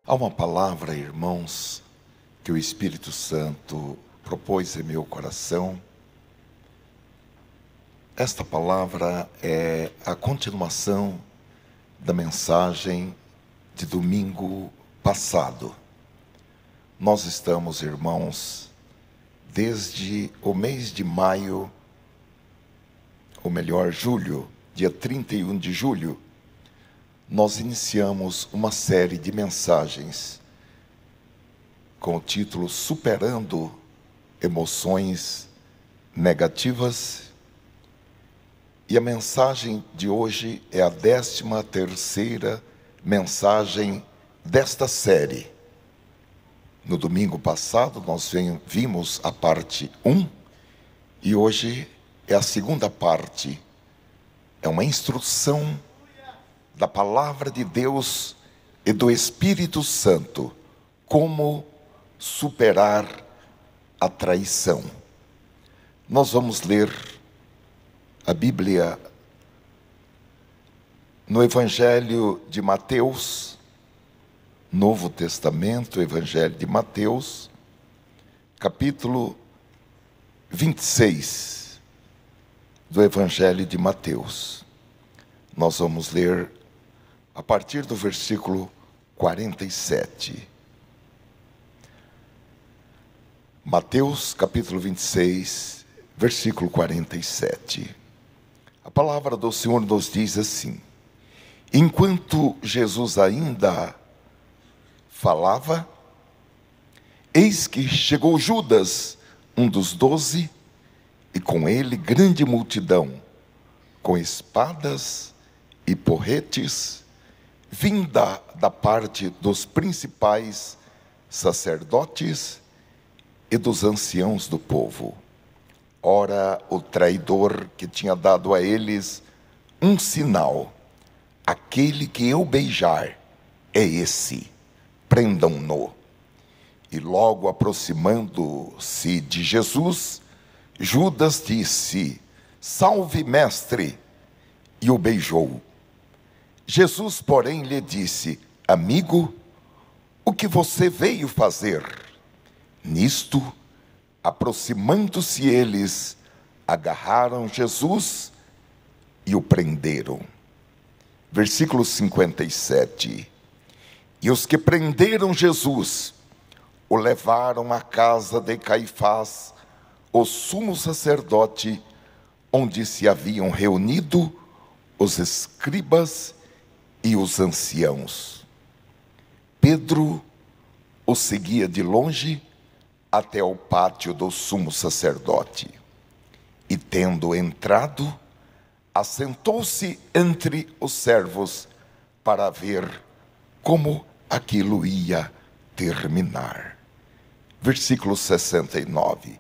Há uma palavra, irmãos, que o Espírito Santo propôs em meu coração. Esta palavra é a continuação da mensagem de domingo passado. Nós estamos, irmãos, desde o mês de maio, ou melhor, julho, dia 31 de julho, nós iniciamos uma série de mensagens com o título Superando Emoções Negativas. E a mensagem de hoje é a 13ª mensagem desta série. No domingo passado nós vimos a parte 1 e hoje é a segunda parte. É uma instrução da Palavra de Deus e do Espírito Santo, como superar a traição. Nós vamos ler a Bíblia no Evangelho de Mateus, Novo Testamento, Evangelho de Mateus, capítulo 26 do Evangelho de Mateus. Nós vamos ler a partir do versículo 47. Mateus, capítulo 26, versículo 47. A palavra do Senhor nos diz assim: enquanto Jesus ainda falava, eis que chegou Judas, um dos 12, e com ele grande multidão, com espadas e porretes, vinda da parte dos principais sacerdotes e dos anciãos do povo. Ora, o traidor que tinha dado a eles um sinal: aquele que eu beijar é esse, prendam-no. E logo aproximando-se de Jesus, Judas disse: salve, mestre, e o beijou. Jesus, porém, lhe disse: amigo, o que você veio fazer? Nisto, aproximando-se eles, agarraram Jesus e o prenderam. Versículo 57. E os que prenderam Jesus o levaram à casa de Caifás, o sumo sacerdote, onde se haviam reunido os escribas e os anciãos. Pedro o seguia de longe até ao pátio do sumo sacerdote. E tendo entrado, assentou-se entre os servos para ver como aquilo ia terminar. Versículo 69.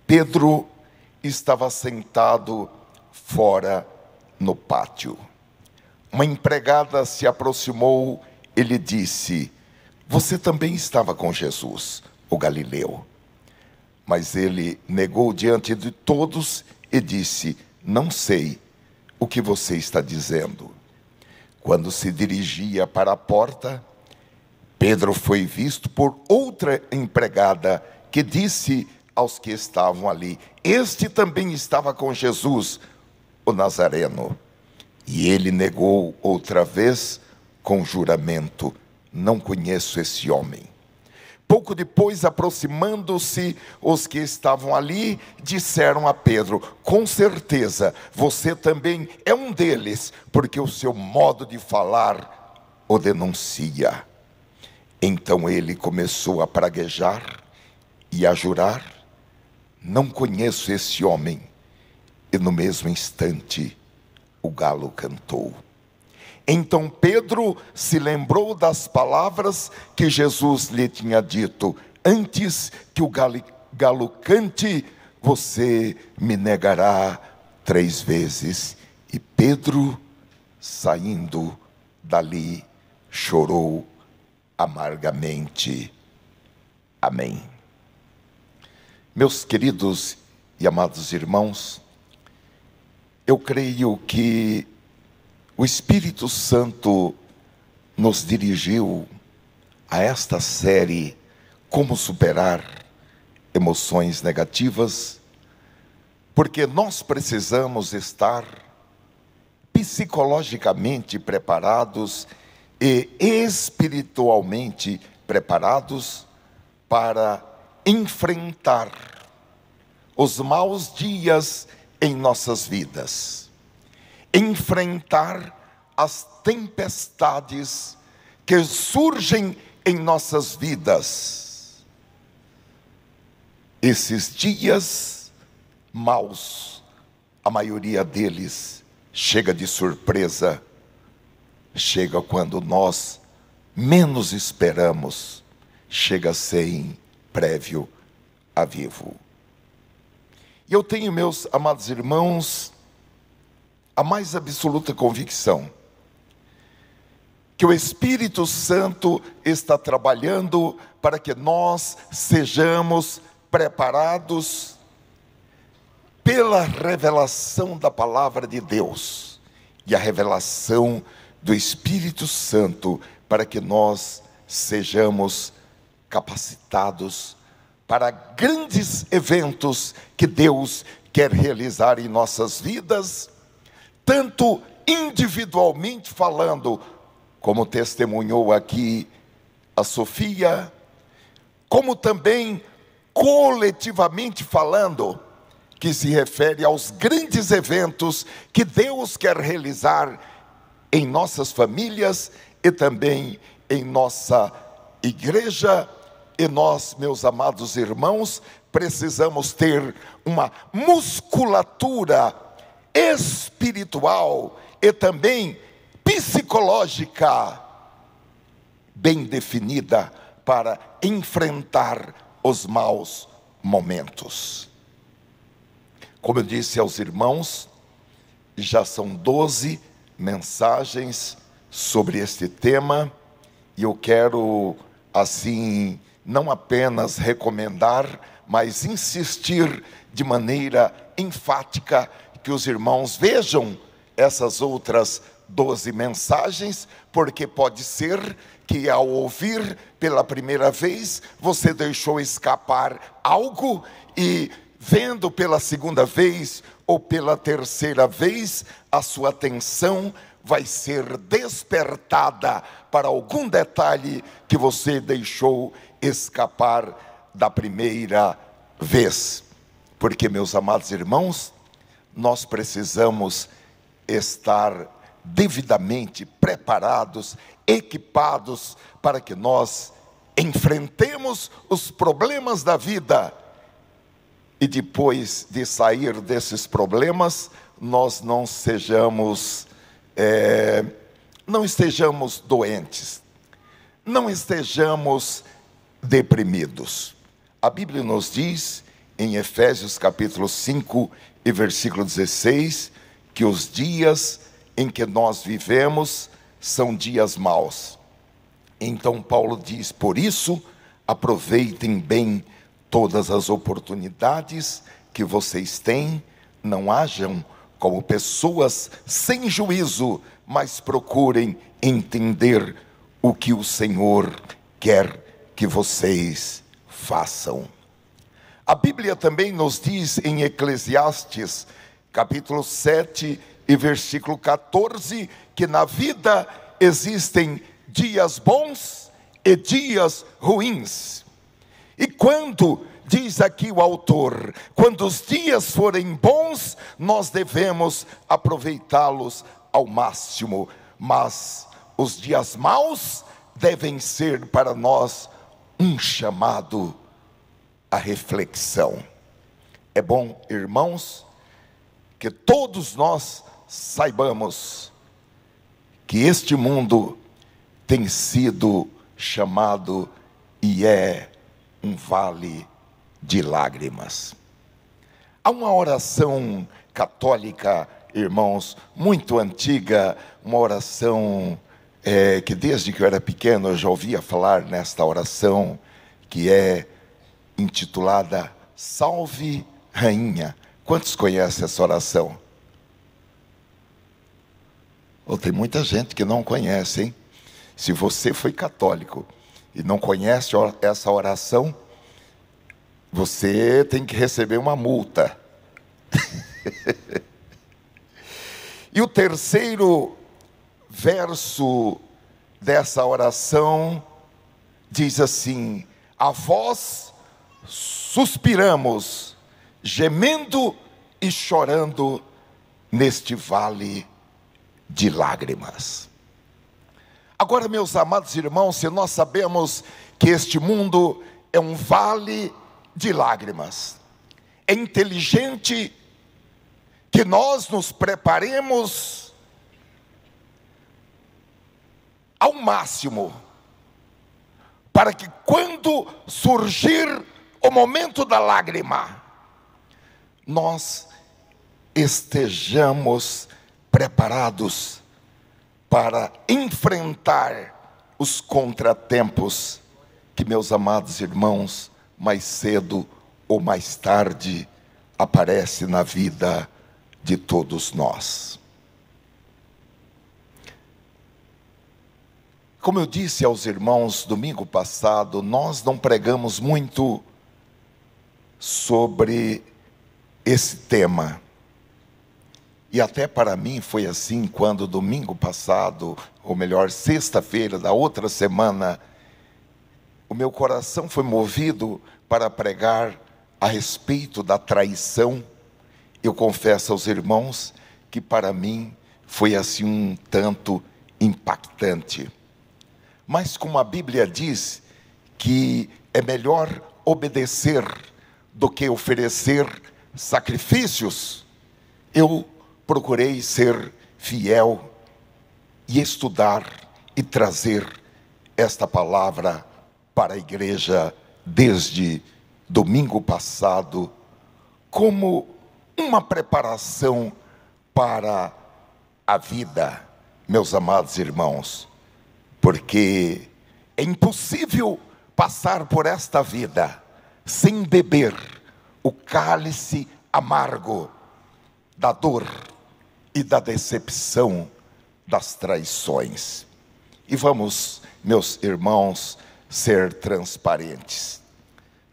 Pedro estava sentado fora no pátio. Uma empregada se aproximou e lhe disse: você também estava com Jesus, o Galileu. Mas ele negou diante de todos e disse: não sei o que você está dizendo. Quando se dirigia para a porta, Pedro foi visto por outra empregada que disse aos que estavam ali: este também estava com Jesus, o Nazareno. E ele negou outra vez com juramento: não conheço esse homem. Pouco depois, aproximando-se os que estavam ali, disseram a Pedro: com certeza, você também é um deles, porque o seu modo de falar o denuncia. Então ele começou a praguejar e a jurar: não conheço esse homem. E no mesmo instante, o galo cantou. Então Pedro se lembrou das palavras que Jesus lhe tinha dito: antes que o galo cante, você me negará 3 vezes. E Pedro, saindo dali, chorou amargamente. Amém. Meus queridos e amados irmãos, eu creio que o Espírito Santo nos dirigiu a esta série Como Superar Emoções Negativas, porque nós precisamos estar psicologicamente preparados e espiritualmente preparados para enfrentar os maus dias em nossas vidas, enfrentar as tempestades que surgem em nossas vidas. Esses dias maus, a maioria deles chega de surpresa, chega quando nós menos esperamos, chega sem prévio aviso. E eu tenho, meus amados irmãos, a mais absoluta convicção que o Espírito Santo está trabalhando para que nós sejamos preparados pela revelação da palavra de Deus e a revelação do Espírito Santo, para que nós sejamos capacitados para grandes eventos que Deus quer realizar em nossas vidas, tanto individualmente falando, como testemunhou aqui a Sofia, como também coletivamente falando, que se refere aos grandes eventos que Deus quer realizar em nossas famílias e também em nossa igreja. E nós, meus amados irmãos, precisamos ter uma musculatura espiritual e também psicológica bem definida para enfrentar os maus momentos. Como eu disse aos irmãos, já são 12 mensagens sobre este tema, e eu quero, assim, não apenas recomendar, mas insistir de maneira enfática que os irmãos vejam essas outras 12 mensagens, porque pode ser que ao ouvir pela primeira vez, você deixou escapar algo, e vendo pela segunda vez ou pela terceira vez, a sua atenção vai ser despertada para algum detalhe que você deixou escapar da primeira vez. Porque, meus amados irmãos, nós precisamos estar devidamente preparados, equipados, para que nós enfrentemos os problemas da vida. E depois de sair desses problemas, nós não estejamos doentes, não estejamos deprimidos. A Bíblia nos diz, em Efésios capítulo 5 e versículo 16, que os dias em que nós vivemos são dias maus. Então Paulo diz: por isso, aproveitem bem todas as oportunidades que vocês têm, não hajam como pessoas sem juízo, mas procurem entender o que o Senhor quer que vocês façam. A Bíblia também nos diz em Eclesiastes, capítulo 7 e versículo 14, que na vida existem dias bons e dias ruins. E quando, diz aqui o autor, quando os dias forem bons, nós devemos aproveitá-los ao máximo, mas os dias maus devem ser para nós um chamado à reflexão. É bom, irmãos, que todos nós saibamos que este mundo tem sido chamado e é um vale de lágrimas. Há uma oração católica, irmãos, muito antiga, uma oração que desde que eu era pequeno eu já ouvia falar nesta oração, que é intitulada Salve Rainha. Quantos conhecem essa oração? Tem muita gente que não conhece, hein? Se você foi católico e não conhece essa oração, você tem que receber uma multa. E o terceiro verso dessa oração diz assim: a vós suspiramos, gemendo e chorando neste vale de lágrimas. Agora, meus amados irmãos, se nós sabemos que este mundo é um vale de lágrimas, é inteligente que nós nos preparemos ao máximo para que quando surgir o momento da lágrima, nós estejamos preparados para enfrentar os contratempos que, meus amados irmãos, mais cedo ou mais tarde aparece na vida de todos nós. Como eu disse aos irmãos domingo passado, nós não pregamos muito sobre esse tema. E até para mim foi assim quando domingo passado, ou melhor, sexta-feira da outra semana, o meu coração foi movido para pregar a respeito da traição. Eu confesso aos irmãos que para mim foi assim um tanto impactante. Mas como a Bíblia diz que é melhor obedecer do que oferecer sacrifícios, eu procurei ser fiel e estudar e trazer esta palavra para a igreja desde domingo passado, como uma preparação para a vida, meus amados irmãos, porque é impossível passar por esta vida sem beber o cálice amargo da dor e da decepção das traições. E vamos, meus irmãos, ser transparentes.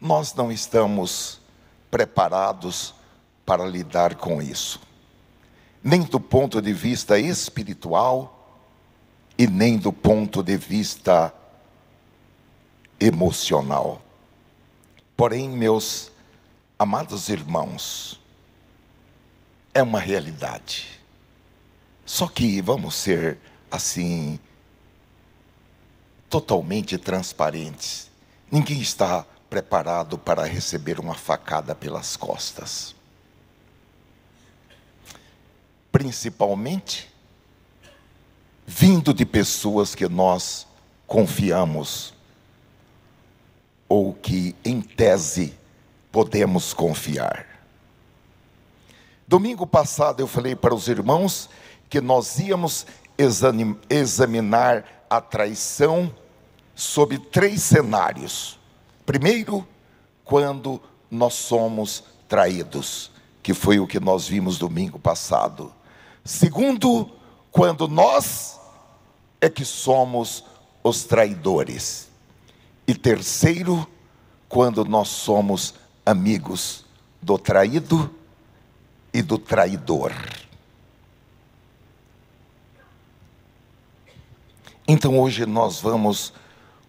Nós não estamos preparados para lidar com isso, nem do ponto de vista espiritual e nem do ponto de vista emocional. Porém, meus amados irmãos, é uma realidade. Só que vamos ser assim totalmente transparentes. Ninguém está preparado para receber uma facada pelas costas. Principalmente vindo de pessoas que nós confiamos, ou que em tese podemos confiar. Domingo passado eu falei para os irmãos que nós íamos examinar a traição sob 3 cenários. Primeiro, quando nós somos traídos, que foi o que nós vimos domingo passado. Segundo, quando nós é que somos os traidores. E terceiro, quando nós somos amigos do traído e do traidor. Então hoje nós vamos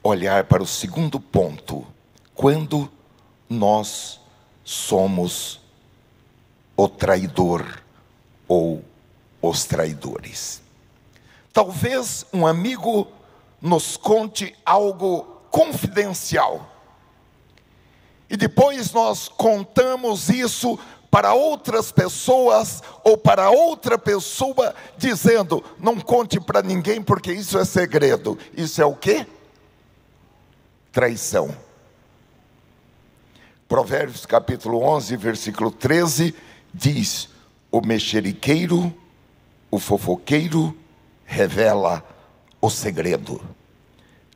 olhar para o segundo ponto, quando nós somos o traidor ou os traidores. Talvez um amigo nos conte algo confidencial, e depois nós contamos isso para outras pessoas, ou para outra pessoa, dizendo: não conte para ninguém porque isso é segredo. Isso é o quê? Traição. Provérbios capítulo 11, versículo 13, diz: o mexeriqueiro, o fofoqueiro, revela o segredo,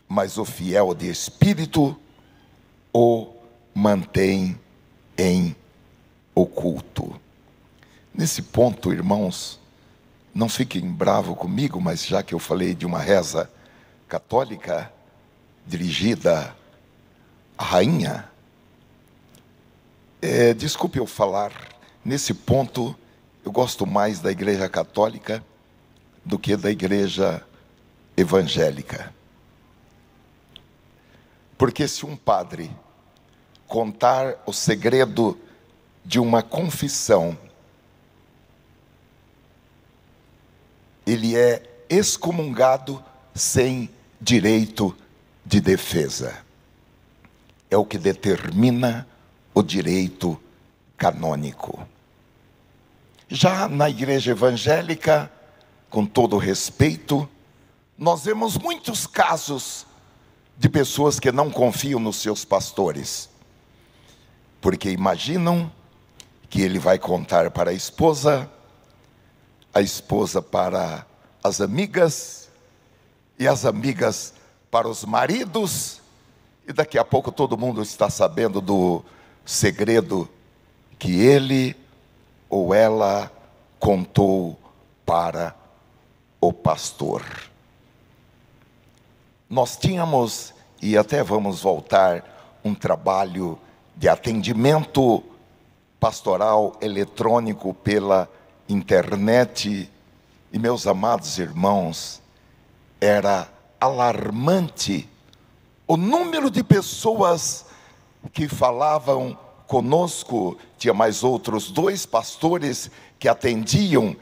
mas o fiel de espírito o mantém em oculto. Nesse ponto, irmãos, não fiquem bravos comigo, mas já que eu falei de uma reza católica, dirigida à rainha. Desculpe eu falar, nesse ponto, eu gosto mais da Igreja Católica do que da Igreja Evangélica. Porque se um padre contar o segredo de uma confissão, ele é excomungado sem direito de defesa. É o que determina o direito canônico. Já na igreja evangélica, com todo respeito, nós vemos muitos casos de pessoas que não confiam nos seus pastores, porque imaginam que ele vai contar para a esposa para as amigas, e as amigas para os maridos, e daqui a pouco todo mundo está sabendo do segredo que ele ou ela contou para o pastor. Nós tínhamos, e até vamos voltar, um trabalho de atendimento pastoral eletrônico pela internet, e meus amados irmãos, era alarmante o número de pessoas que falavam conosco. Tinha mais outros 2 pastores que atendiam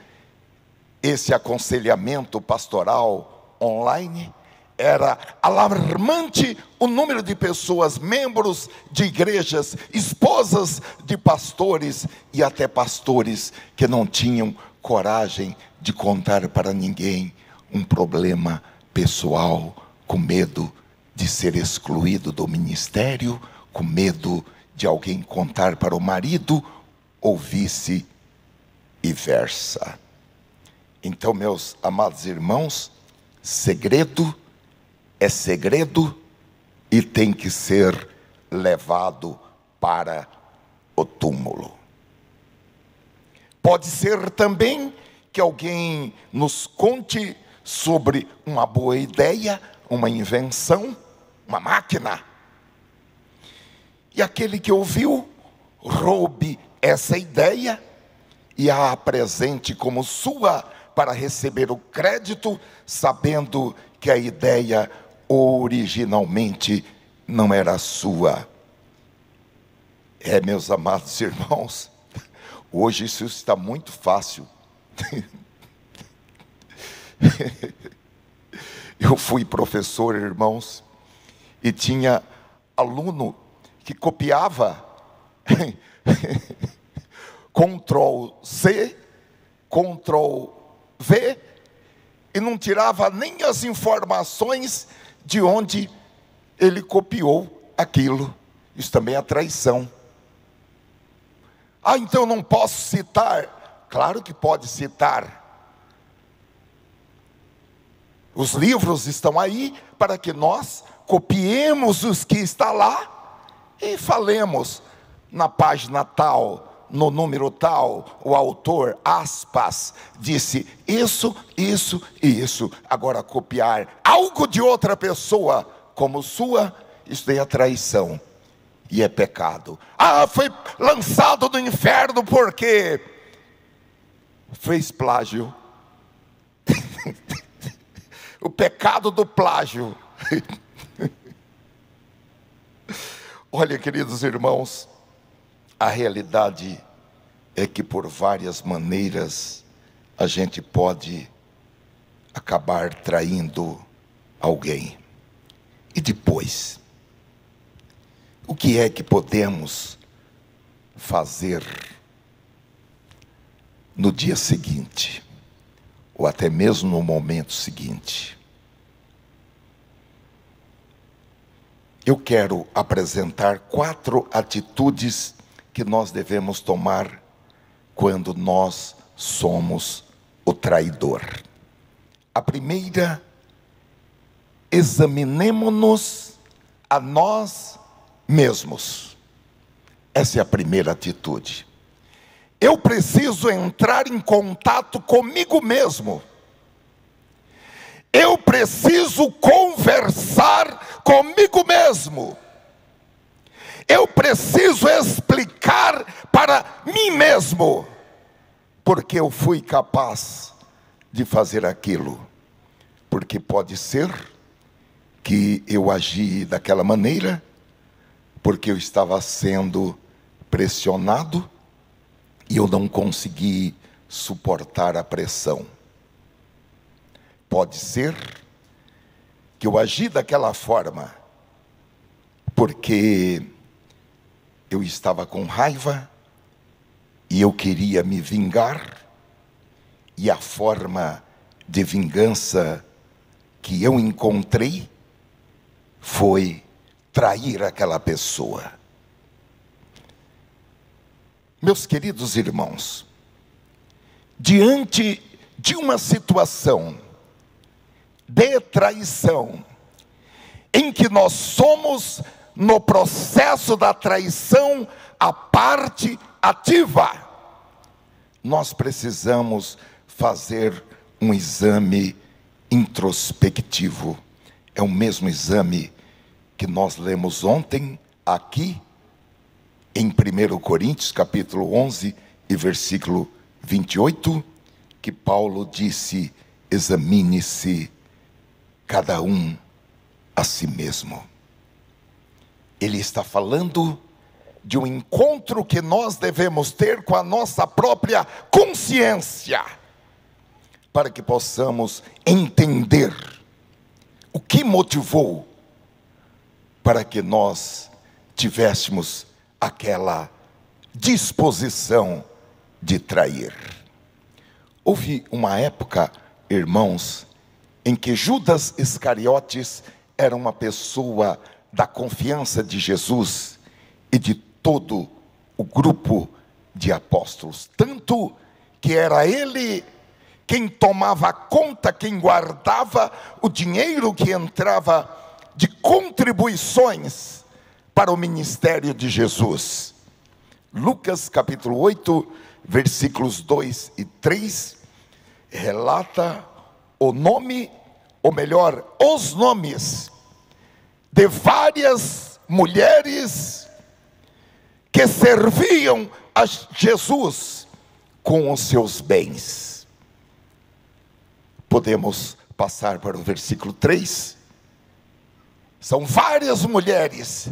esse aconselhamento pastoral online. Era alarmante o número de pessoas, membros de igrejas, esposas de pastores e até pastores que não tinham coragem de contar para ninguém um problema pessoal, com medo de ser excluído do ministério, com medo de alguém contar para o marido, ou vice-versa. Então, meus amados irmãos, segredo é segredo e tem que ser levado para o túmulo. Pode ser também que alguém nos conte sobre uma boa ideia, uma invenção, uma máquina. E aquele que ouviu, roube essa ideia e a apresente como sua para receber o crédito, sabendo que a ideia originalmente não era sua. Meus amados irmãos, hoje isso está muito fácil. Eu fui professor, irmãos, e tinha aluno que copiava Ctrl+C, Ctrl+V, e não tirava nem as informações de onde ele copiou aquilo. Isso também é traição. Então não posso citar. Claro que pode citar. Os livros estão aí para que nós copiemos os que está lá e falemos na página tal, no número tal, o autor, aspas, disse isso, isso e isso. Agora, copiar algo de outra pessoa como sua, isso daí é traição e é pecado. Foi lançado no inferno porque fez plágio. O pecado do plágio. Olha, queridos irmãos, a realidade é que por várias maneiras a gente pode acabar traindo alguém. E depois, o que é que podemos fazer no dia seguinte, ou até mesmo no momento seguinte? Eu quero apresentar 4 atitudes que nós devemos tomar quando nós somos o traidor. A primeira, examinemo-nos a nós mesmos. Essa é a primeira atitude. Eu preciso entrar em contato comigo mesmo. eu preciso conversar comigo mesmo. Eu preciso explicar para mim mesmo porque eu fui capaz de fazer aquilo. Porque pode ser que eu agi daquela maneira porque eu estava sendo pressionado e eu não consegui suportar a pressão. Pode ser que eu agi daquela forma porque eu estava com raiva e eu queria me vingar, e a forma de vingança que eu encontrei foi trair aquela pessoa. Meus queridos irmãos, diante de uma situação de traição, em que nós somos, no processo da traição, a parte ativa, nós precisamos fazer um exame introspectivo. É o mesmo exame que nós lemos ontem, aqui, em 1 Coríntios, capítulo 11, e versículo 28, que Paulo disse: examine-se cada um a si mesmo. Ele está falando de um encontro que nós devemos ter com a nossa própria consciência, para que possamos entender o que motivou para que nós tivéssemos aquela disposição de trair. Houve uma época, irmãos, em que Judas Iscariotes era uma pessoa da confiança de Jesus e de todo o grupo de apóstolos, tanto que era ele quem tomava conta, quem guardava o dinheiro que entrava de contribuições para o ministério de Jesus. Lucas capítulo 8, versículos 2 e 3, relata o nome, ou melhor, os nomes de várias mulheres que serviam a Jesus com os seus bens. Podemos passar para o versículo 3. São várias mulheres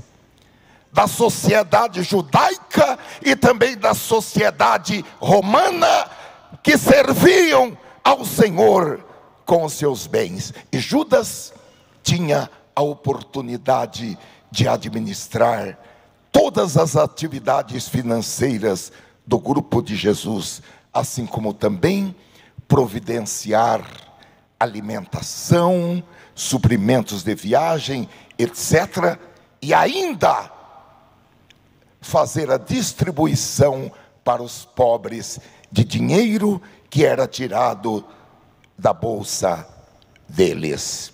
da sociedade judaica e também da sociedade romana que serviam ao Senhor com os seus bens. E Judas tinha a oportunidade de administrar todas as atividades financeiras do grupo de Jesus, assim como também providenciar alimentação, suprimentos de viagem, etc. E ainda fazer a distribuição para os pobres de dinheiro que era tirado da bolsa deles.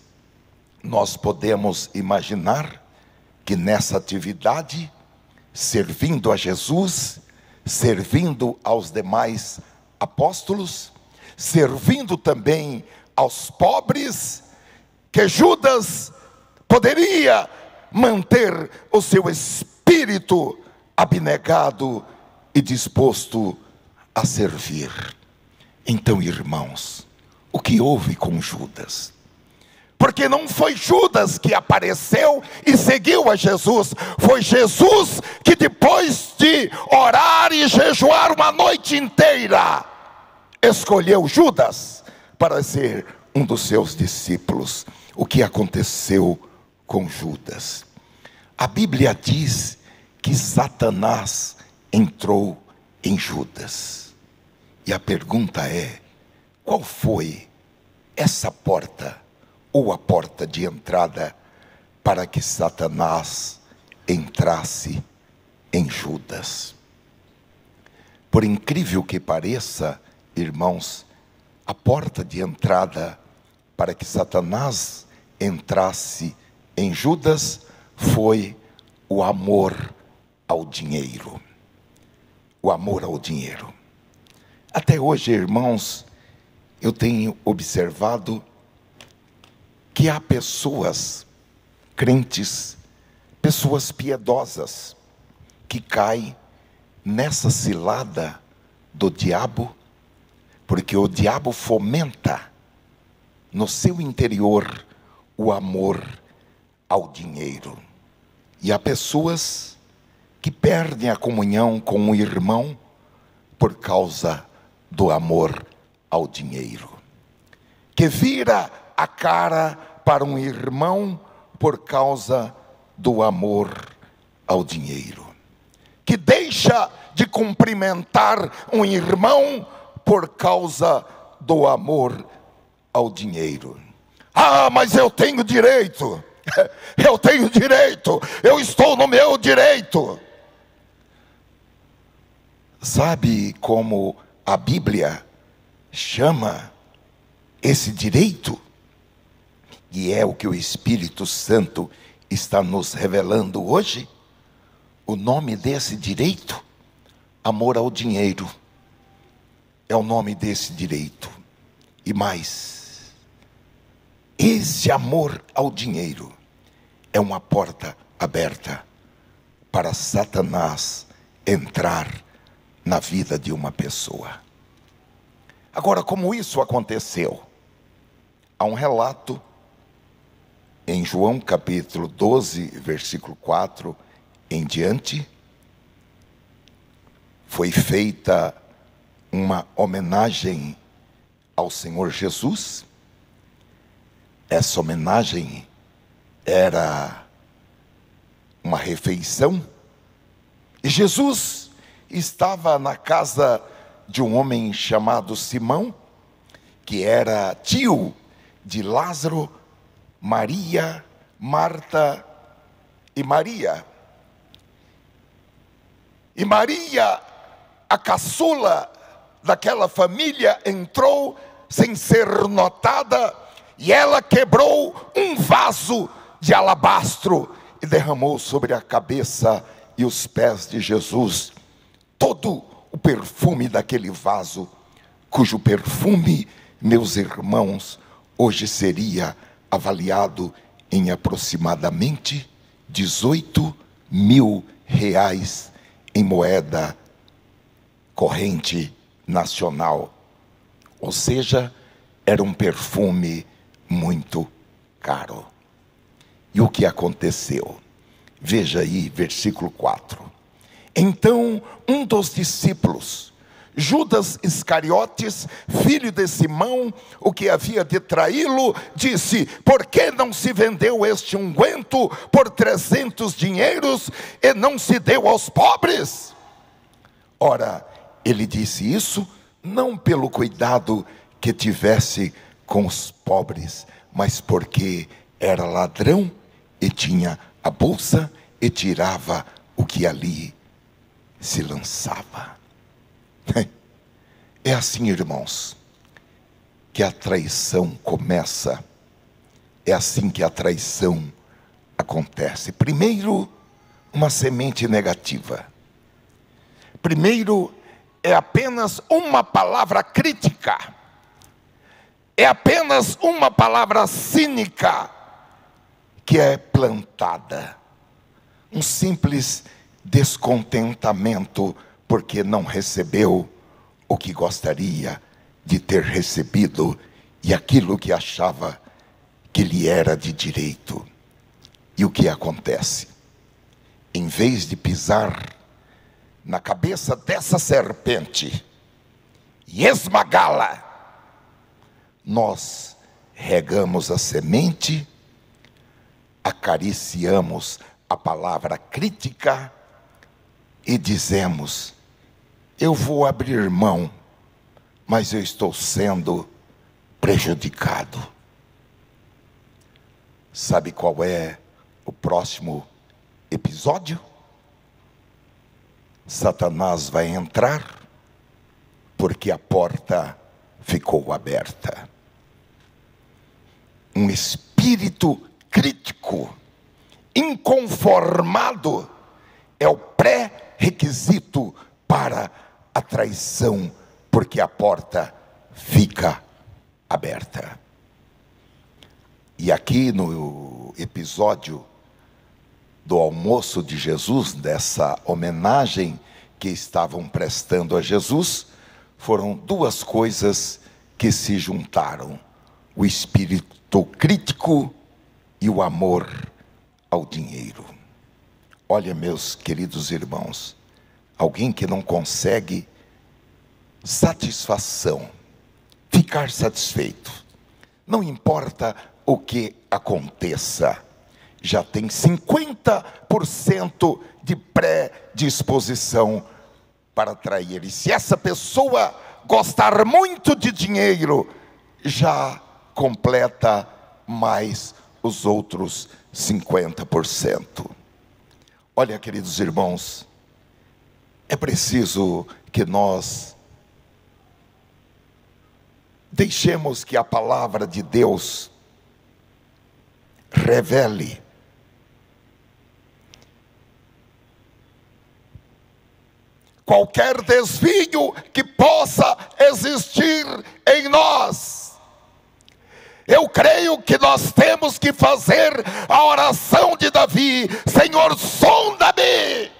Nós podemos imaginar que nessa atividade, servindo a Jesus, servindo aos demais apóstolos, servindo também aos pobres, que Judas poderia manter o seu espírito abnegado e disposto a servir. Então, irmãos, o que houve com Judas? Porque não foi Judas que apareceu e seguiu a Jesus, foi Jesus que, depois de orar e jejuar uma noite inteira, escolheu Judas para ser um dos seus discípulos. O que aconteceu com Judas? A Bíblia diz que Satanás entrou em Judas. E a pergunta é: qual foi essa porta, ou a porta de entrada, para que Satanás entrasse em Judas? Por incrível que pareça, irmãos, a porta de entrada para que Satanás entrasse em Judas foi o amor ao dinheiro. O amor ao dinheiro. Até hoje, irmãos, eu tenho observado que há pessoas crentes, pessoas piedosas, que caem nessa cilada do diabo, porque o diabo fomenta no seu interior o amor ao dinheiro. E há pessoas que perdem a comunhão com o irmão por causa do amor ao dinheiro, que vira a cara para um irmão por causa do amor ao dinheiro, que deixa de cumprimentar um irmão por causa do amor ao dinheiro. Ah, mas eu tenho direito, eu estou no meu direito. Sabe como a Bíblia chama esse direito? E é o que o Espírito Santo está nos revelando hoje. O nome desse direito, amor ao dinheiro, é o nome desse direito. E mais, esse amor ao dinheiro é uma porta aberta para Satanás entrar na vida de uma pessoa. Agora, como isso aconteceu? Há um relato em João capítulo 12, versículo 4 em diante. Foi feita uma homenagem ao Senhor Jesus. Essa homenagem era uma refeição. E Jesus estava na casa de um homem chamado Simão, que era tio de Lázaro, Maria, Marta e Maria. E Maria, a caçula daquela família, entrou sem ser notada, e ela quebrou um vaso de alabastro e derramou sobre a cabeça e os pés de Jesus todo o perfume daquele vaso, cujo perfume, meus irmãos, hoje seria avaliado em aproximadamente 18 mil reais em moeda corrente nacional. Ou seja, era um perfume muito caro. E o que aconteceu? Veja aí, versículo 4. Então, um dos discípulos, Judas Iscariotes, filho de Simão, o que havia de traí-lo, disse: por que não se vendeu este unguento por 300 dinheiros e não se deu aos pobres? Ora, ele disse isso não pelo cuidado que tivesse com os pobres, mas porque era ladrão e tinha a bolsa e tirava o que ali se lançava. É assim, irmãos, que a traição começa. É assim que a traição acontece. Primeiro, uma semente negativa. Primeiro, é apenas uma palavra crítica. É apenas uma palavra cínica que é plantada. Um simples descontentamento porque não recebeu o que gostaria de ter recebido e aquilo que achava que lhe era de direito. E o que acontece? Em vez de pisar na cabeça dessa serpente e esmagá-la, nós regamos a semente, acariciamos a palavra crítica e dizemos: eu vou abrir mão, mas eu estou sendo prejudicado. Sabe qual é o próximo episódio? Satanás vai entrar, porque a porta ficou aberta. Um espírito crítico, inconformado, é o pré-requisito para a traição, porque a porta fica aberta. E aqui no episódio do almoço de Jesus, dessa homenagem que estavam prestando a Jesus, foram duas coisas que se juntaram: o espírito crítico e o amor ao dinheiro. Olha, meus queridos irmãos, alguém que não consegue satisfação, ficar satisfeito, não importa o que aconteça, já tem 50% de predisposição para atrair. E se essa pessoa gostar muito de dinheiro, já completa mais os outros 50%. Olha, queridos irmãos, é preciso que nós deixemos que a palavra de Deus revele qualquer desvio que possa existir em nós. Eu creio que nós temos que fazer a oração de Davi: Senhor, sonda-me.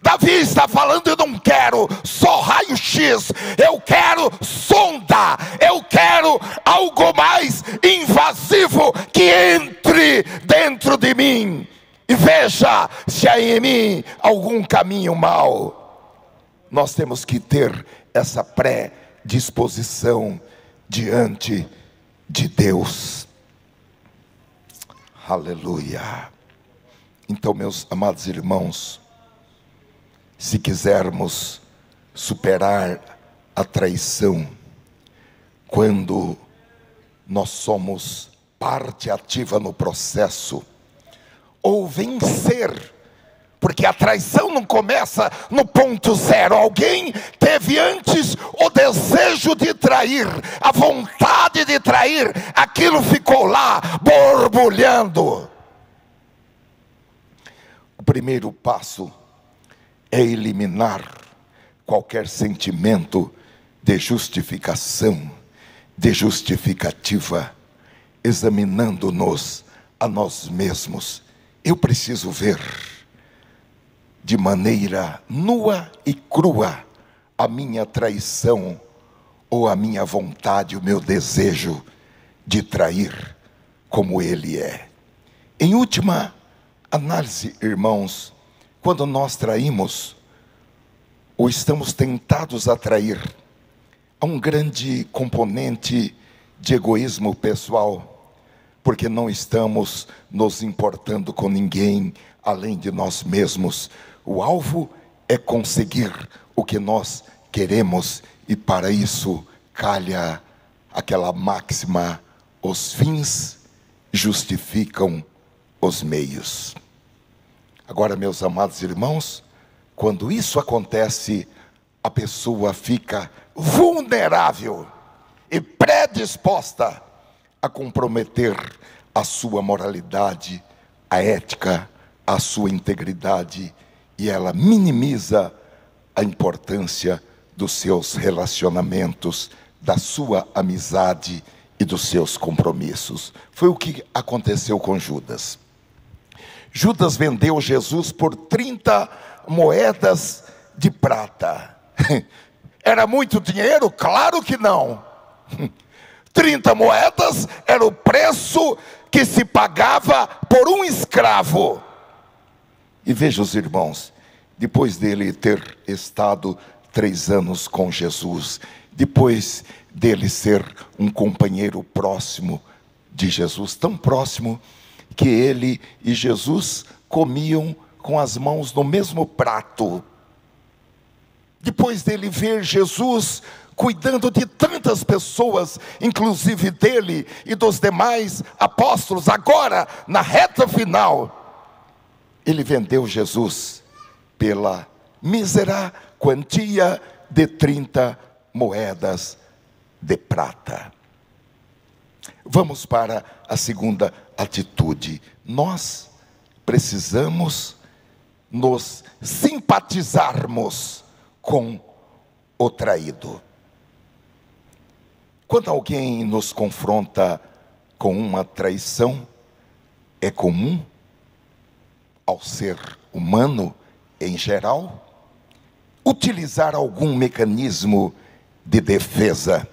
Davi está falando: eu não quero só raio-x, eu quero sonda, eu quero algo mais invasivo que entre dentro de mim e veja se há em mim algum caminho mau. Nós temos que ter essa predisposição diante de Deus. Aleluia. Então, meus amados irmãos, se quisermos superar a traição, quando nós somos parte ativa no processo, ou vencer, porque a traição não começa no ponto zero. Alguém teve antes o desejo de trair, a vontade de trair, aquilo ficou lá borbulhando. O primeiro passo é eliminar qualquer sentimento de justificação, de justificativa, examinando-nos a nós mesmos. Eu preciso ver de maneira nua e crua a minha traição, ou a minha vontade, o meu desejo de trair, como ele é. Em última análise, irmãos, quando nós traímos, ou estamos tentados a trair, há um grande componente de egoísmo pessoal, porque não estamos nos importando com ninguém além de nós mesmos. O alvo é conseguir o que nós queremos, e para isso calha aquela máxima: os fins justificam os meios. Agora, meus amados irmãos, quando isso acontece, a pessoa fica vulnerável e predisposta a comprometer a sua moralidade, a ética, a sua integridade, e ela minimiza a importância dos seus relacionamentos, da sua amizade e dos seus compromissos. Foi o que aconteceu com Judas. Judas vendeu Jesus por 30 moedas de prata. Era muito dinheiro? Claro que não. 30 moedas era o preço que se pagava por um escravo. E veja, os irmãos, depois dele ter estado 3 anos com Jesus, depois dele ser um companheiro próximo de Jesus, tão próximo que ele e Jesus comiam com as mãos no mesmo prato. Depois dele ver Jesus cuidando de tantas pessoas, inclusive dele e dos demais apóstolos, agora, na reta final, ele vendeu Jesus pela mísera quantia de 30 moedas de prata. Vamos para a segunda atitude. Nós precisamos nos simpatizarmos com o traído. Quando alguém nos confronta com uma traição, é comum ao ser humano em geral utilizar algum mecanismo de defesa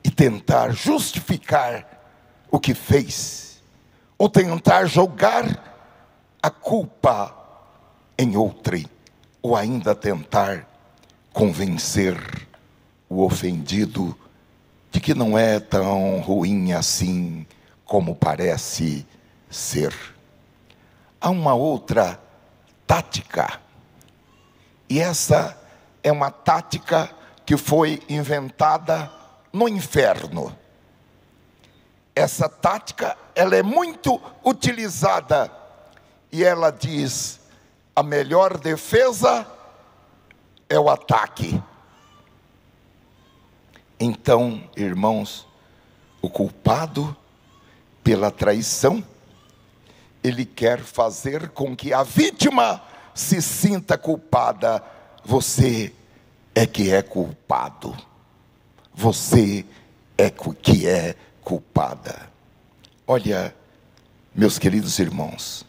e tentar justificar o que fez, ou tentar jogar a culpa em outrem, ou ainda tentar convencer o ofendido de que não é tão ruim assim como parece ser. Há uma outra tática, e essa é uma tática que foi inventada no inferno. Essa tática, ela é muito utilizada, e ela diz: a melhor defesa é o ataque. Então, irmãos, o culpado pela traição, ele quer fazer com que a vítima se sinta culpada. Você é que é culpado. Você é que é culpada. Olha, meus queridos irmãos,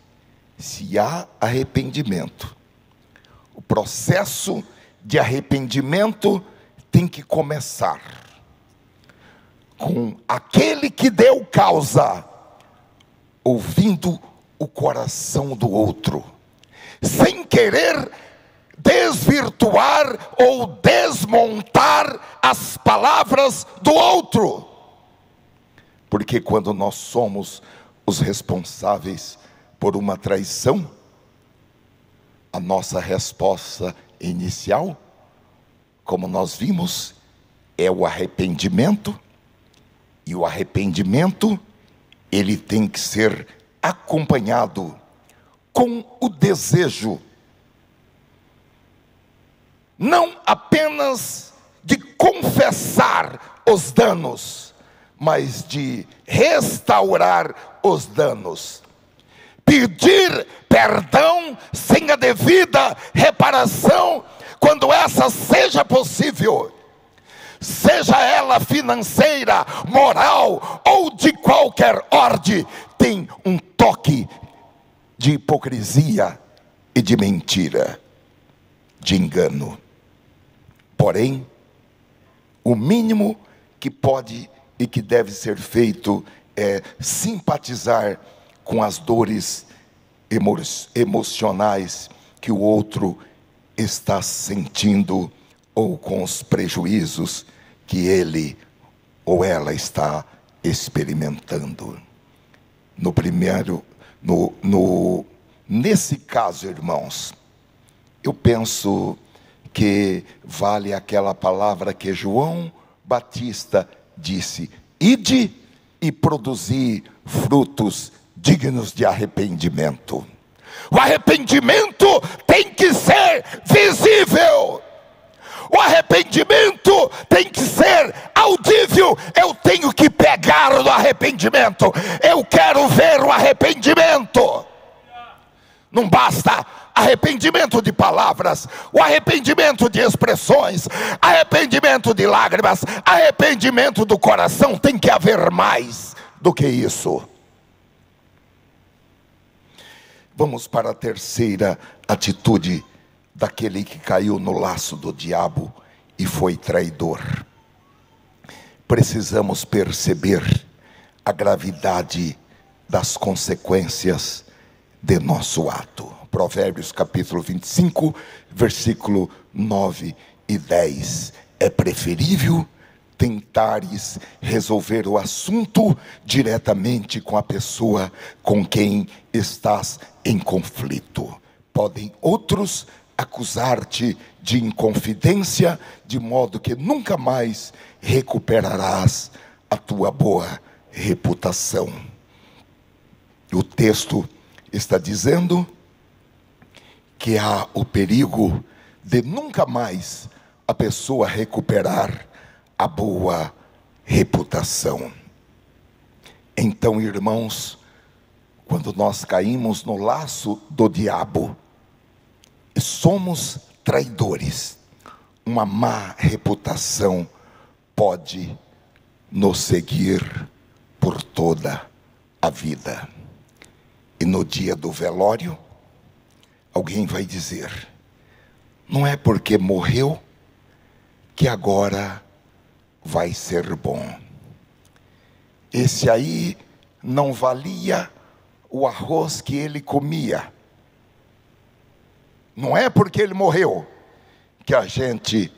se há arrependimento, o processo de arrependimento tem que começar com aquele que deu causa, ouvindo o coração do outro, sem querer desvirtuar ou desmontar as palavras do outro. Porque quando nós somos os responsáveis por uma traição, a nossa resposta inicial, como nós vimos, é o arrependimento. E o arrependimento, ele tem que ser acompanhado com o desejo, não apenas de confessar os danos, mas de restaurar os danos. Pedir perdão sem a devida reparação, quando essa seja possível, seja ela financeira, moral ou de qualquer ordem, tem um toque de hipocrisia e de mentira, de engano. Porém, o mínimo que pode e que deve ser feito é simpatizar com as dores emocionais que o outro está sentindo, ou com os prejuízos que ele ou ela está experimentando. Nesse caso, irmãos, eu penso que vale aquela palavra que João Batista disse: ide e produzi frutos dignos de arrependimento. O arrependimento tem que ser visível. O arrependimento tem que ser audível. Eu tenho que pegar no arrependimento. Eu quero ver o arrependimento. Não basta arrependimento de palavras, o arrependimento de expressões, arrependimento de lágrimas, arrependimento do coração. Tem que haver mais do que isso. Vamos para a terceira atitude daquele que caiu no laço do diabo e foi traidor. Precisamos perceber a gravidade das consequências de nosso ato. Provérbios capítulo 25, versículo 9 e 10. É preferível tentares resolver o assunto diretamente com a pessoa com quem estás em conflito. Podem outros acusar-te de inconfidência, de modo que nunca mais recuperarás a tua boa reputação. O texto está dizendo que há o perigo de nunca mais a pessoa recuperar a boa reputação. Então, irmãos, quando nós caímos no laço do diabo e somos traidores, uma má reputação pode nos seguir por toda a vida. E no dia do velório, alguém vai dizer: não é porque morreu que agora vai ser bom. Esse aí não valia o arroz que ele comia. Não é porque ele morreu que a gente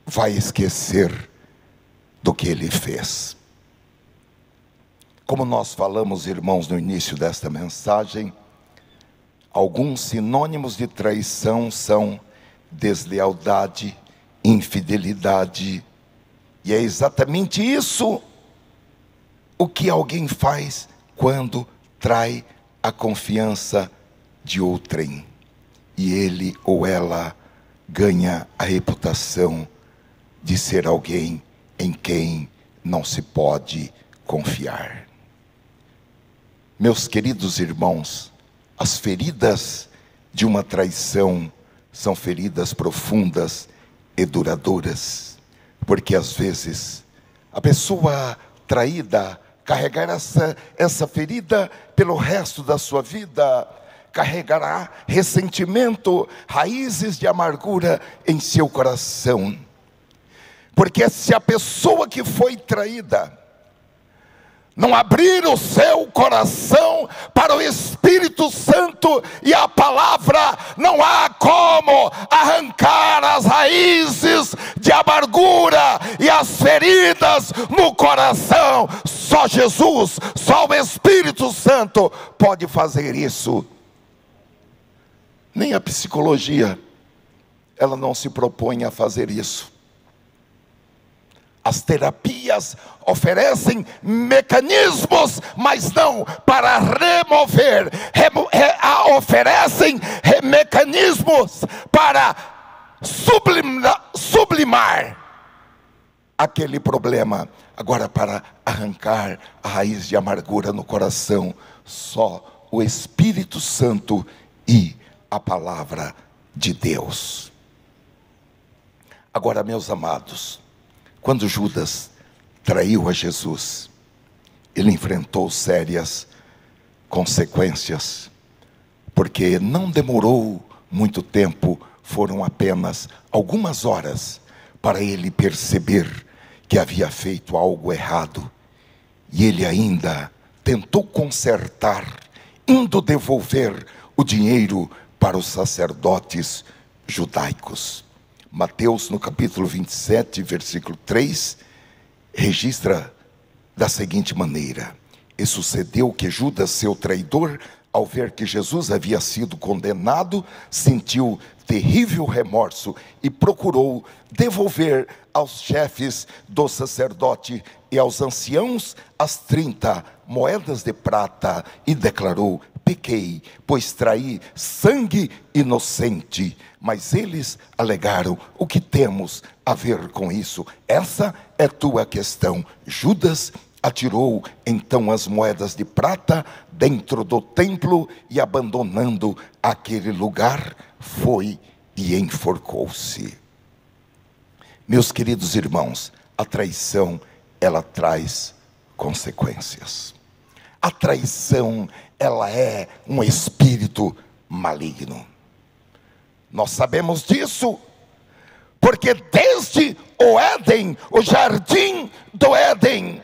vai esquecer do que ele fez. Como nós falamos, irmãos, no início desta mensagem, alguns sinônimos de traição são deslealdade, infidelidade, e é exatamente isso o que alguém faz quando trai a confiança de outrem, e ele ou ela ganha a reputação de ser alguém em quem não se pode confiar. Meus queridos irmãos, as feridas de uma traição são feridas profundas e duradouras, porque às vezes a pessoa traída carregará essa ferida pelo resto da sua vida, carregará ressentimento, raízes de amargura em seu coração. Porque se a pessoa que foi traída não abrir o seu coração para o Espírito Santo e a palavra, não há como arrancar as raízes de amargura e as feridas no coração. Só Jesus, só o Espírito Santo pode fazer isso. Nem a psicologia, ela não se propõe a fazer isso. As terapias oferecem mecanismos, mas não para remover. Oferecem mecanismos para sublimar aquele problema. Agora, para arrancar a raiz de amargura no coração, só o Espírito Santo e a palavra de Deus. Agora, meus amados, quando Judas traiu a Jesus, ele enfrentou sérias consequências, porque não demorou muito tempo, foram apenas algumas horas para ele perceber que havia feito algo errado, e ele ainda tentou consertar, indo devolver o dinheiro para os sacerdotes judaicos. Mateus, no capítulo 27, versículo 3, registra da seguinte maneira: e sucedeu que Judas, seu traidor, ao ver que Jesus havia sido condenado, sentiu terrível remorso e procurou devolver aos chefes do sacerdote e aos anciãos as 30 moedas de prata, e declarou: pequei, pois traí sangue inocente. Mas eles alegaram: o que temos a ver com isso? Essa é tua questão. Judas atirou então as moedas de prata dentro do templo e, abandonando aquele lugar, foi e enforcou-se. Meus queridos irmãos, a traição, ela traz consequências. A traição, ela é um espírito maligno. Nós sabemos disso, porque desde o Éden, o jardim do Éden,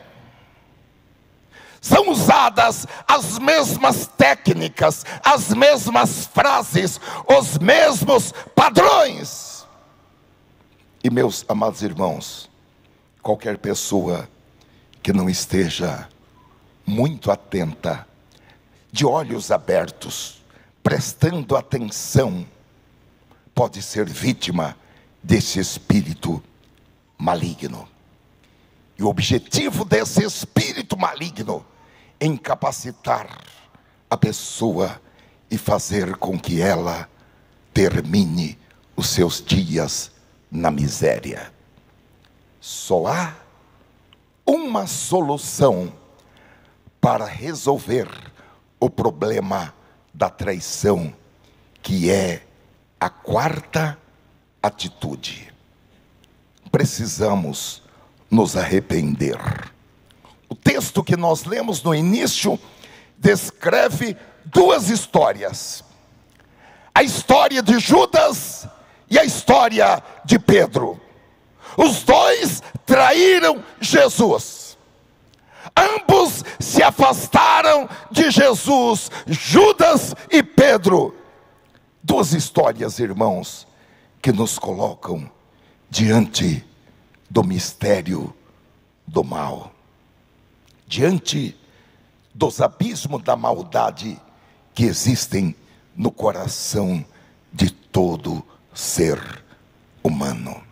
são usadas as mesmas técnicas, as mesmas frases, os mesmos padrões. E, meus amados irmãos, qualquer pessoa que não esteja muito atenta, de olhos abertos, prestando atenção, pode ser vítima desse espírito maligno. E o objetivo desse espírito maligno é incapacitar a pessoa e fazer com que ela termine os seus dias na miséria. Só há uma solução para resolver o problema da traição, que é a quarta atitude. Precisamos nos arrepender. O texto que nós lemos no início descreve duas histórias: a história de Judas e a história de Pedro. Os dois traíram Jesus. Ambos se afastaram de Jesus, Judas e Pedro. Duas histórias, irmãos, que nos colocam diante do mistério do mal, diante dos abismos da maldade que existem no coração de todo ser humano.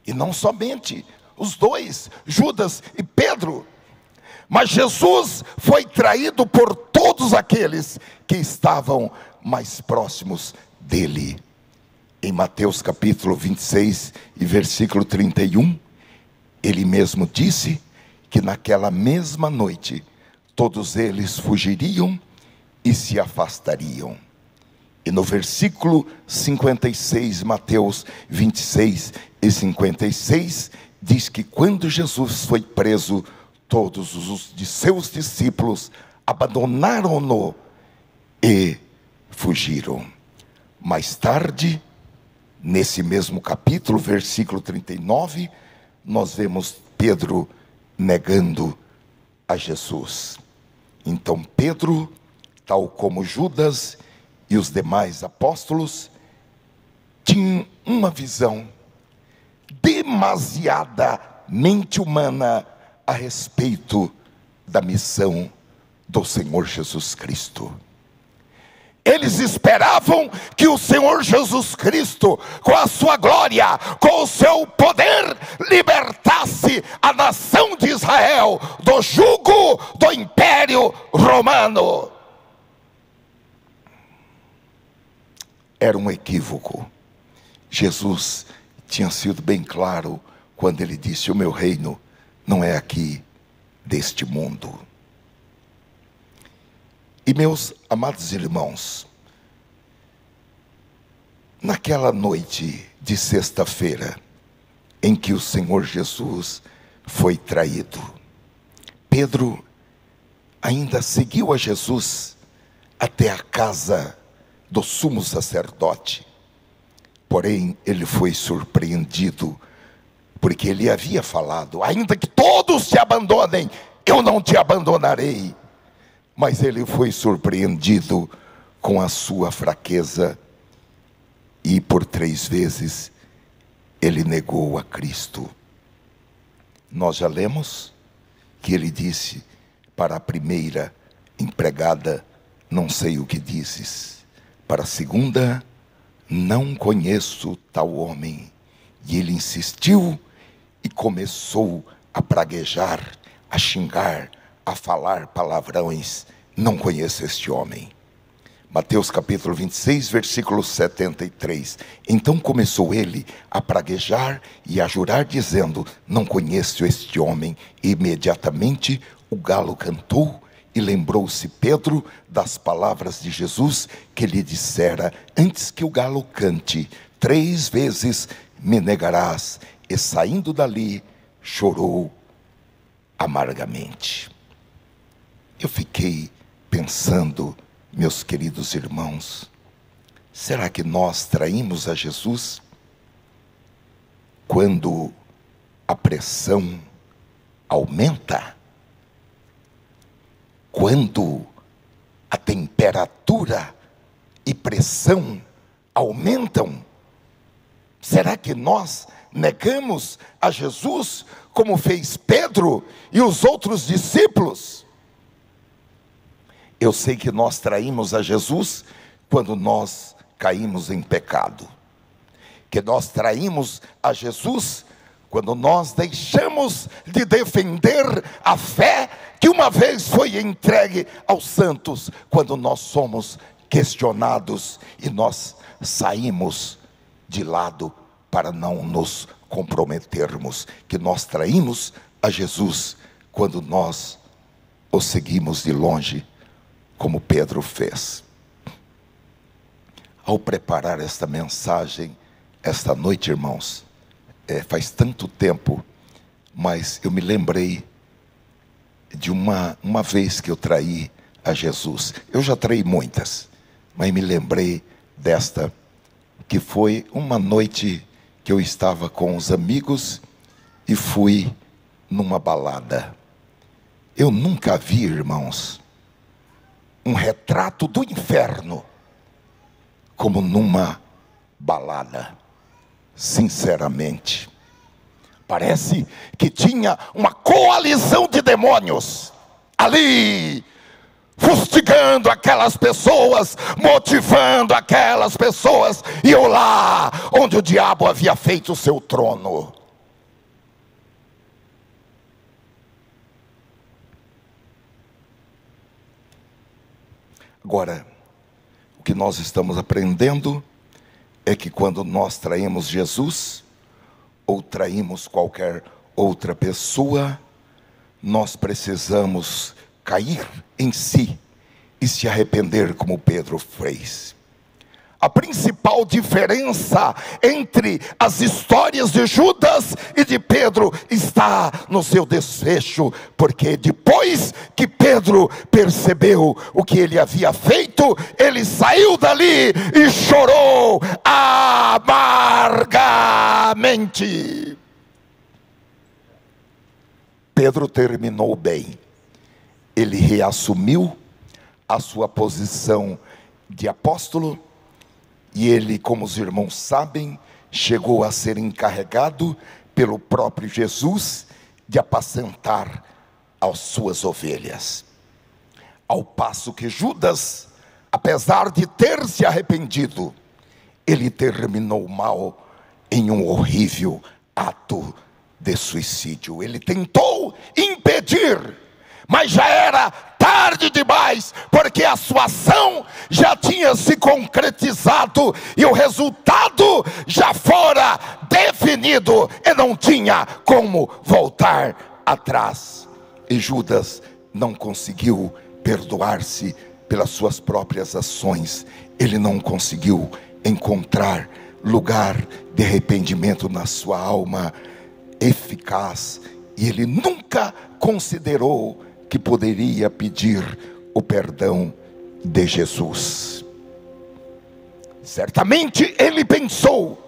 E não somente os dois, Judas e Pedro, mas Jesus foi traído por todos aqueles que estavam mais próximos dele. Em Mateus capítulo 26 e versículo 31, ele mesmo disse que naquela mesma noite todos eles fugiriam e se afastariam. E no versículo 56, Mateus 26 e 56, diz que quando Jesus foi preso, todos os de seus discípulos abandonaram-no e fugiram. Mais tarde, nesse mesmo capítulo, versículo 39, nós vemos Pedro negando a Jesus. Então Pedro, tal como Judas e os demais apóstolos, tinham uma visão demasiadamente humana a respeito da missão do Senhor Jesus Cristo. Eles esperavam que o Senhor Jesus Cristo, com a sua glória, com o seu poder, libertasse a nação de Israel do jugo do Império Romano. Era um equívoco. Jesus tinha sido bem claro quando ele disse: o meu reino não é aqui deste mundo. E meus amados irmãos, naquela noite de sexta-feira, em que o Senhor Jesus foi traído, Pedro ainda seguiu a Jesus até a casa do sumo sacerdote. Porém, ele foi surpreendido, porque ele havia falado: ainda que todos te abandonem, eu não te abandonarei. Mas ele foi surpreendido com a sua fraqueza, e por 3 vezes ele negou a Cristo. Nós já lemos que ele disse para a primeira empregada: não sei o que dizes. Para a segunda: não conheço tal homem. E ele insistiu e começou a praguejar, a xingar, a falar palavrões: não conheço este homem. Mateus capítulo 26, versículo 73. Então começou ele a praguejar e a jurar, dizendo: não conheço este homem. E imediatamente o galo cantou, e lembrou-se Pedro das palavras de Jesus, que lhe dissera: antes que o galo cante, 3 vezes me negarás. E saindo dali, chorou amargamente. Eu fiquei pensando, meus queridos irmãos, será que nós traímos a Jesus quando a pressão aumenta? Quando a temperatura e pressão aumentam? Será que nós negamos a Jesus como fez Pedro e os outros discípulos? Eu sei que nós traímos a Jesus quando nós caímos em pecado. Que nós traímos a Jesus quando nós deixamos de defender a fé que uma vez foi entregue aos santos. Quando nós somos questionados e nós saímos de lado para não nos comprometermos. Que nós traímos a Jesus quando nós o seguimos de longe, como Pedro fez. Ao preparar esta mensagem, esta noite, irmãos, faz tanto tempo, mas eu me lembrei de uma vez que eu traí a Jesus. Eu já traí muitas, mas me lembrei desta, que foi uma noite que eu estava com os amigos e fui numa balada. Eu nunca vi, irmãos, um retrato do inferno como numa balada. Sinceramente, parece que tinha uma coalizão de demônios ali, fustigando aquelas pessoas, motivando aquelas pessoas, e eu lá onde o diabo havia feito o seu trono. Agora, o que nós estamos aprendendo é que quando nós traímos Jesus, ou traímos qualquer outra pessoa, nós precisamos cair em si e se arrepender como Pedro fez. A principal diferença entre as histórias de Judas e de Pedro está no seu desfecho, porque depois que Pedro percebeu o que ele havia feito, ele saiu dali e chorou amargamente. Pedro terminou bem. Ele reassumiu a sua posição de apóstolo, e ele, como os irmãos sabem, chegou a ser encarregado pelo próprio Jesus de apacentar as suas ovelhas. Ao passo que Judas, apesar de ter se arrependido, ele terminou mal em um horrível ato de suicídio. Ele tentou impedir, mas já era tarde demais, porque a sua ação já tinha se concretizado e o resultado já fora definido e não tinha como voltar atrás. E Judas não conseguiu perdoar-se pelas suas próprias ações. Ele não conseguiu encontrar lugar de arrependimento na sua alma eficaz, e ele nunca considerou que poderia pedir o perdão de Jesus. Certamente ele pensou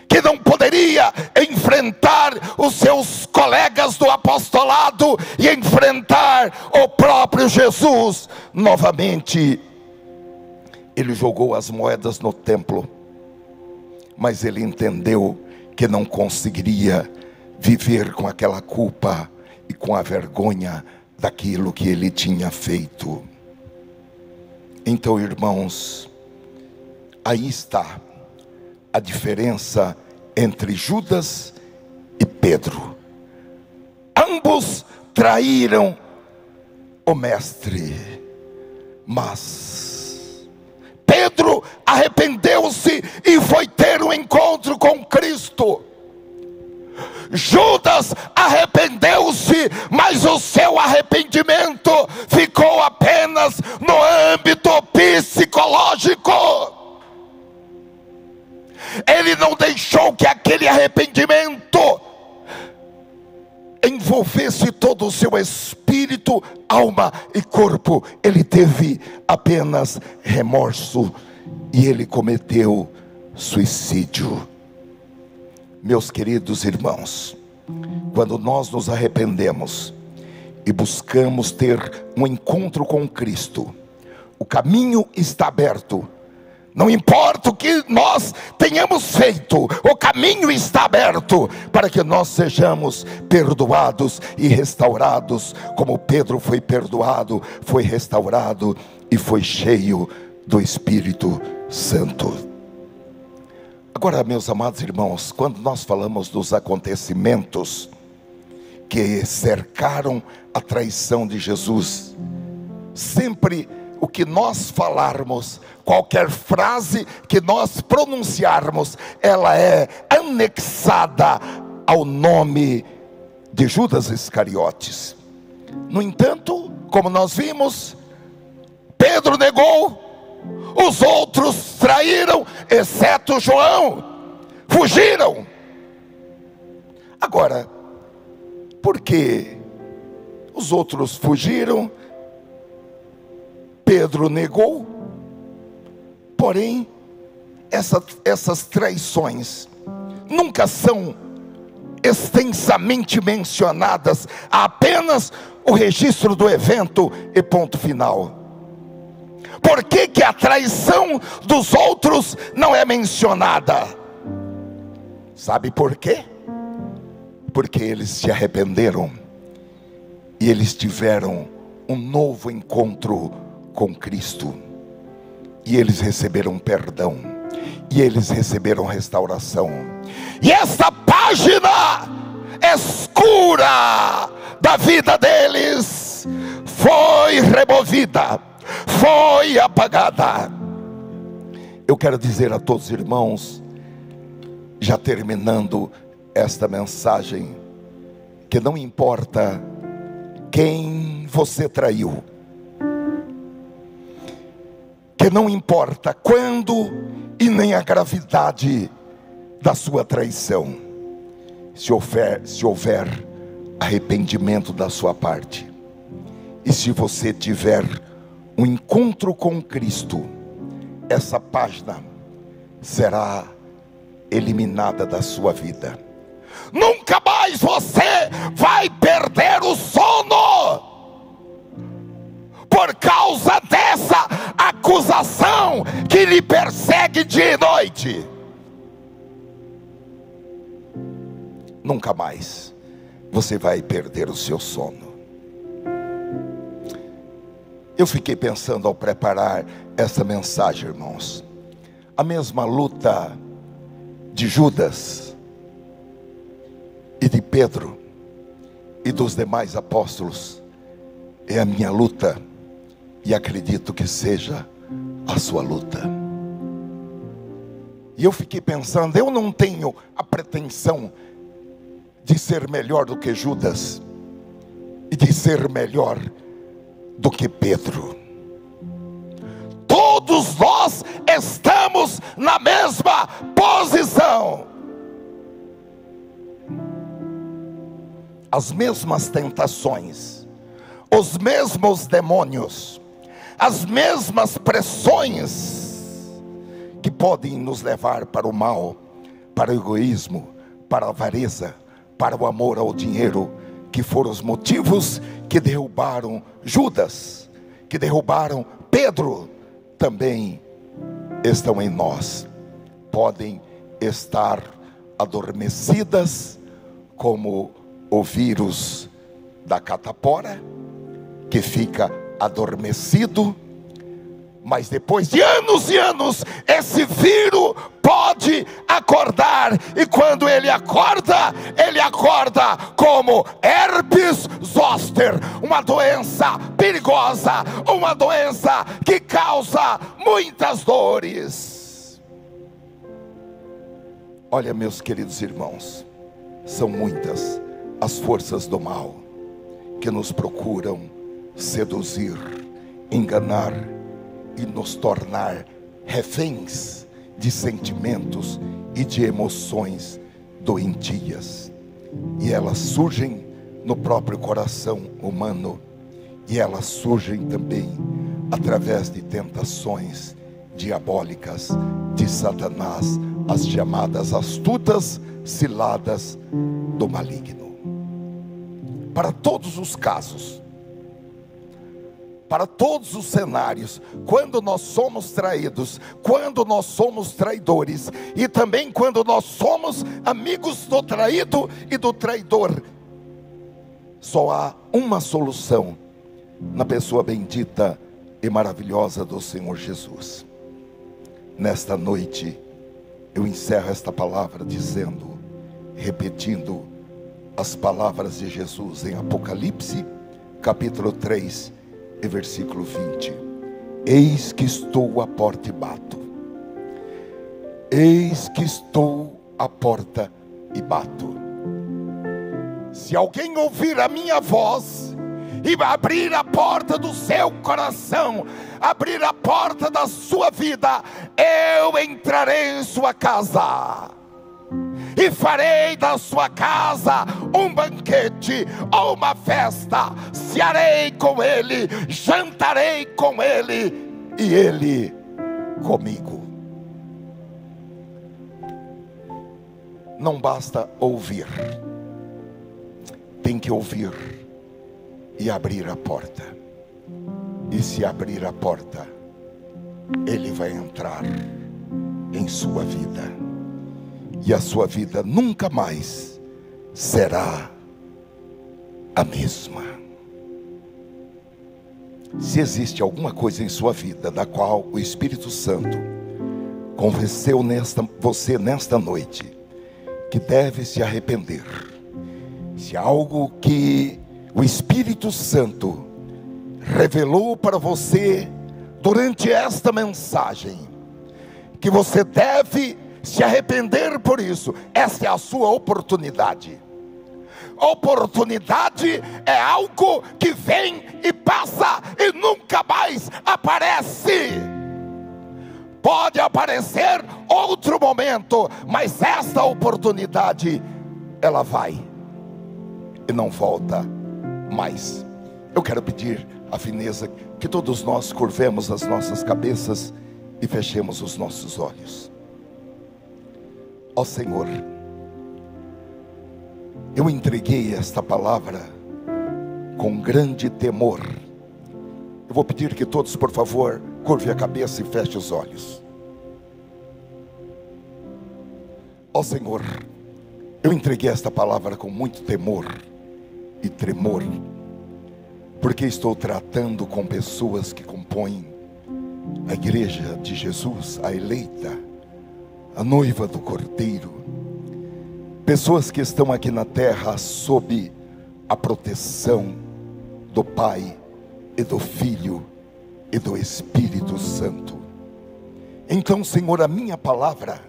que não poderia enfrentar os seus colegas do apostolado e enfrentar o próprio Jesus novamente. Ele jogou as moedas no templo, mas ele entendeu que não conseguiria viver com aquela culpa e com a vergonha daquilo que ele tinha feito. Então, irmãos, aí está a diferença entre Judas e Pedro. Ambos traíram o mestre, mas Pedro arrependeu-se e foi ter um encontro com Cristo. Judas arrependeu-se, mas o seu arrependimento ficou apenas no âmbito psicológico. Ele não deixou que aquele arrependimento envolvesse todo o seu espírito, alma e corpo. Ele teve apenas remorso e ele cometeu suicídio. Meus queridos irmãos, quando nós nos arrependemos e buscamos ter um encontro com Cristo, o caminho está aberto. Não importa o que nós tenhamos feito, o caminho está aberto para que nós sejamos perdoados e restaurados, como Pedro foi perdoado, foi restaurado e foi cheio do Espírito Santo. Agora, meus amados irmãos, quando nós falamos dos acontecimentos que cercaram a traição de Jesus, sempre o que nós falarmos, qualquer frase que nós pronunciarmos, ela é anexada ao nome de Judas Iscariotes. No entanto, como nós vimos, Pedro negou, os outros traíram, exceto João, fugiram. Agora, por que os outros fugiram, Pedro negou. Porém, essas traições nunca são extensamente mencionadas, há apenas o registro do evento e ponto final. Por que que a traição dos outros não é mencionada? Sabe por quê? Porque eles se arrependeram e eles tiveram um novo encontro com Cristo, e eles receberam perdão, e eles receberam restauração. E essa página escura da vida deles foi removida, foi apagada. Eu quero dizer a todos os irmãos, já terminando esta mensagem, que não importa quem você traiu, que não importa quando e nem a gravidade da sua traição, se houver arrependimento da sua parte, e se você tiver um encontro com Cristo, essa página será eliminada da sua vida. Nunca mais você vai perder o sono por causa dessa acusação que lhe persegue dia e noite. Nunca mais você vai perder o seu sono. Eu fiquei pensando ao preparar essa mensagem, irmãos, a mesma luta de Judas e de Pedro e dos demais apóstolos é a minha luta, e acredito que seja a sua luta. E eu fiquei pensando, eu não tenho a pretensão de ser melhor do que Judas e de ser melhor do que Pedro. Todos nós estamos na mesma posição. As mesmas tentações, os mesmos demônios, as mesmas pressões que podem nos levar para o mal, para o egoísmo, para a avareza, para o amor ao dinheiro, que foram os motivos que derrubaram Judas, que derrubaram Pedro, também estão em nós. Podem estar adormecidas como o vírus da catapora, que fica adormecido, mas depois de anos e anos, esse vírus pode acordar, e quando ele acorda como herpes zoster, uma doença perigosa, uma doença que causa muitas dores. Olha, meus queridos irmãos, são muitas as forças do mal que nos procuram seduzir, enganar e nos tornar reféns de sentimentos e de emoções doentias. E elas surgem no próprio coração humano, e elas surgem também através de tentações diabólicas de Satanás, as chamadas astutas ciladas do maligno. Para todos os casos, para todos os cenários, quando nós somos traídos, quando nós somos traidores, e também quando nós somos amigos do traído e do traidor, só há uma solução na pessoa bendita e maravilhosa do Senhor Jesus. Nesta noite, eu encerro esta palavra dizendo, repetindo as palavras de Jesus em Apocalipse, capítulo 3, e versículo 20: eis que estou à porta e bato. Eis que estou à porta e bato. Se alguém ouvir a minha voz e abrir a porta do seu coração, abrir a porta da sua vida, eu entrarei em sua casa, e farei da sua casa um banquete ou uma festa. Cearei com ele, jantarei com ele e ele comigo. Não basta ouvir, tem que ouvir e abrir a porta. E se abrir a porta, ele vai entrar em sua vida, e a sua vida nunca mais será a mesma. Se existe alguma coisa em sua vida da qual o Espírito Santo convenceu você nesta noite que deve se arrepender, se algo que o Espírito Santo revelou para você durante esta mensagem, que você deve se arrepender por isso, esta é a sua oportunidade. Oportunidade é algo que vem e passa e nunca mais aparece. Pode aparecer outro momento, mas esta oportunidade, ela vai e não volta mais. Eu quero pedir a fineza que todos nós curvemos as nossas cabeças e fechemos os nossos olhos. Ó Senhor, eu entreguei esta palavra com grande temor. Eu vou pedir que todos, por favor, curve a cabeça e feche os olhos. Ó Senhor, eu entreguei esta palavra com muito temor e tremor, porque estou tratando com pessoas que compõem a igreja de Jesus, a eleita, a noiva do Cordeiro. Pessoas que estão aqui na terra sob a proteção do Pai e do Filho e do Espírito Santo. Então, Senhor, a minha palavra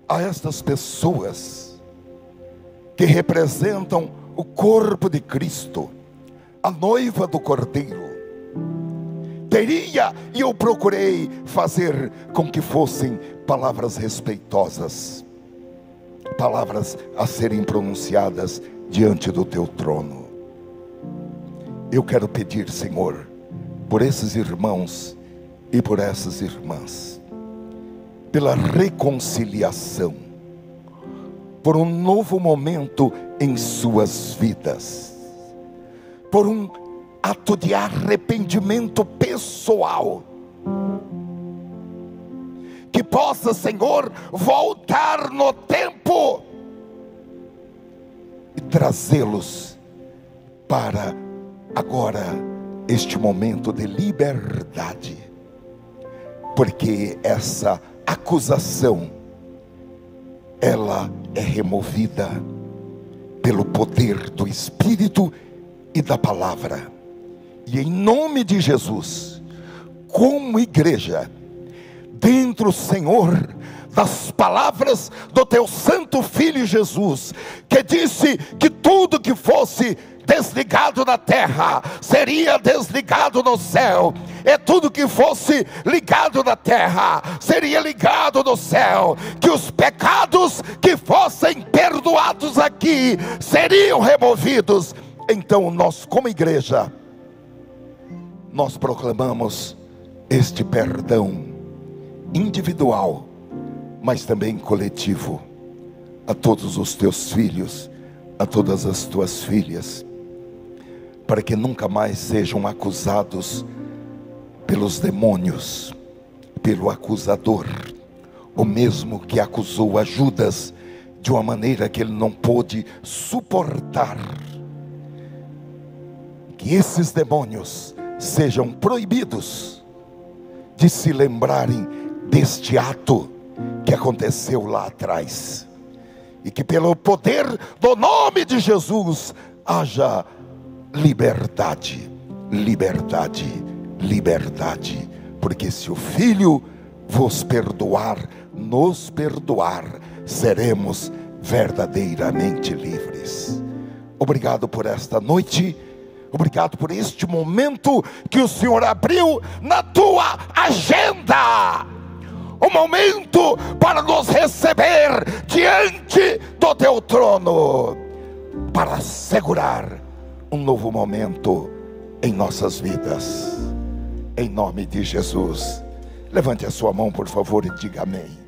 a estas pessoas que representam o corpo de Cristo, a noiva do Cordeiro, teria, e eu procurei fazer com que fossem palavras respeitosas, palavras a serem pronunciadas diante do teu trono. Eu quero pedir, Senhor, por esses irmãos e por essas irmãs, pela reconciliação, por um novo momento em suas vidas, por um ato de arrependimento pessoal, que possa, Senhor, voltar no tempo e trazê-los para agora este momento de liberdade, porque essa acusação, ela é removida pelo poder do Espírito e da palavra. E em nome de Jesus, como igreja, dentro, Senhor, das palavras do teu santo Filho Jesus, que disse que tudo que fosse desligado na terra seria desligado no céu, e tudo que fosse ligado na terra seria ligado no céu, que os pecados que fossem perdoados aqui seriam removidos. Então nós, como igreja, nós proclamamos este perdão individual, mas também coletivo, a todos os teus filhos, a todas as tuas filhas, para que nunca mais sejam acusados pelos demônios, pelo acusador, o mesmo que acusou a Judas de uma maneira que ele não pôde suportar. Que esses demônios sejam proibidos de se lembrarem deste ato que aconteceu lá atrás, e que pelo poder do nome de Jesus haja liberdade, liberdade, liberdade, porque se o Filho vos perdoar, nos perdoar, seremos verdadeiramente livres. Obrigado por esta noite, obrigado por este momento que o Senhor abriu na tua agenda. um momento para nos receber diante do teu trono, para assegurar um novo momento em nossas vidas. Em nome de Jesus, levante a sua mão, por favor, e diga amém.